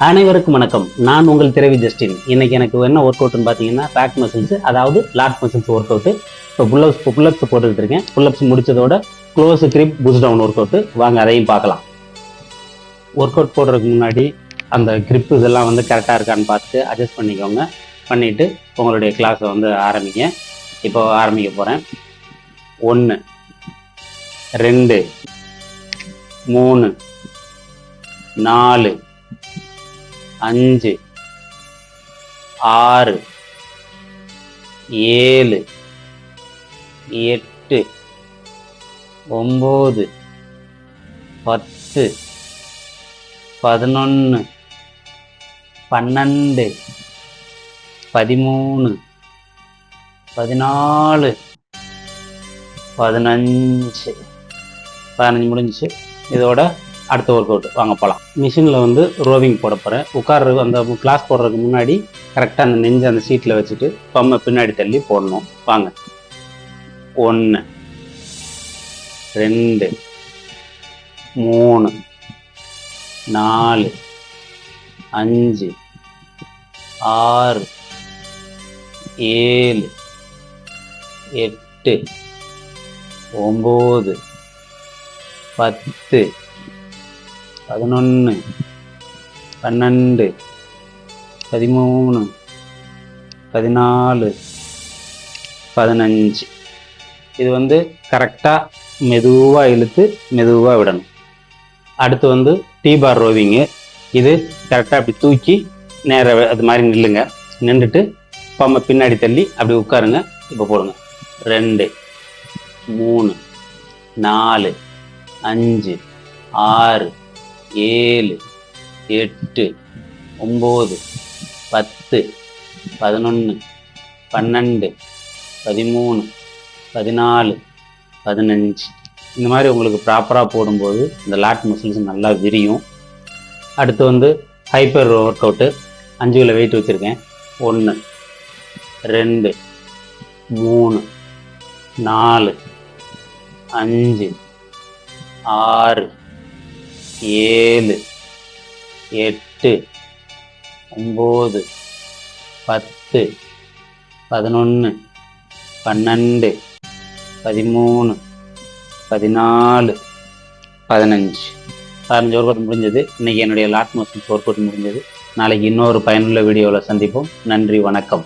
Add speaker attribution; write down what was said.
Speaker 1: அனைவருக்கும் வணக்கம். நான் உங்கள் திரவி ஜஸ்டின். இன்னைக்கு எனக்கு என்ன ஒர்க் அவுட்னு பார்த்தீங்கன்னா பேக் மசில்ஸ், அதாவது லாட் மசில்ஸ் ஒர்க் அவுட். இப்போ புல்லப்ஸ் போட்டுக்கிட்டு இருக்கேன். புல்லப்ஸ் முடிச்சதோட close grip push down work out. வாங்க அதையும் பார்க்கலாம். ஒர்க் அவுட் போடுறதுக்கு முன்னாடி அந்த கிரிப் இதெல்லாம் வந்து கரெக்டாக இருக்கான்னு பார்த்துட்டு அட்ஜஸ்ட் பண்ணிக்கோங்க. பண்ணிட்டு உங்களுடைய கிளாஸை வந்து ஆரம்பிங்க. இப்போ ஆரம்பிக்க போகிறேன். 1 2 3 4 5 6 7 8 9 10 11 12 13 14 15 முடிஞ்சிச்சு. இதோட அடுத்த ஒர்க் அவுட் வாங்க போகலாம். மிஷினில் வந்து ரோவிங் போட போகிறேன். உட்கார்றது அந்த கிளாஸ் போடுறதுக்கு முன்னாடி கரெக்டாக அந்த நெஞ்சு அந்த சீட்டில் வச்சுட்டு பம்மை பின்னாடி தள்ளி போடணும். வாங்க. 1 2 3 4 5 6 7 8 9 10 11 12 13 14 15. இது வந்து கரெக்டாக மெதுவாக இழுத்து மெதுவாக விடணும். அடுத்து வந்து டீ பார் ரோவிங்கு. இது கரெக்டாக அப்படி தூக்கி நேராக அது மாதிரி நில்லுங்க. நின்றுட்டு பம்மை பின்னாடி தள்ளி அப்படி உட்காருங்க. இப்போ போடுங்க. 2 3 4 5 6 7 8 9 10 11 12 13 14 15. இந்த மாதிரி உங்களுக்கு ப்ராப்பராக போடும்போது இந்த லாட் மசில்ஸ் நல்லா விரியும். அடுத்து வந்து hyper work out. 5 kilo weight வச்சுருக்கேன். 1 2 3 4 5 6 7 8 9 10 11 12 13 14 15 ஒர்க் அவுட் முடிஞ்சது. இன்னைக்கு என்னுடைய லாட் மசில்ஸ் ஒர்க் அவுட் முடிஞ்சது. நாளைக்கு இன்னொரு பயனுள்ள வீடியோவில் சந்திப்போம். நன்றி, வணக்கம்.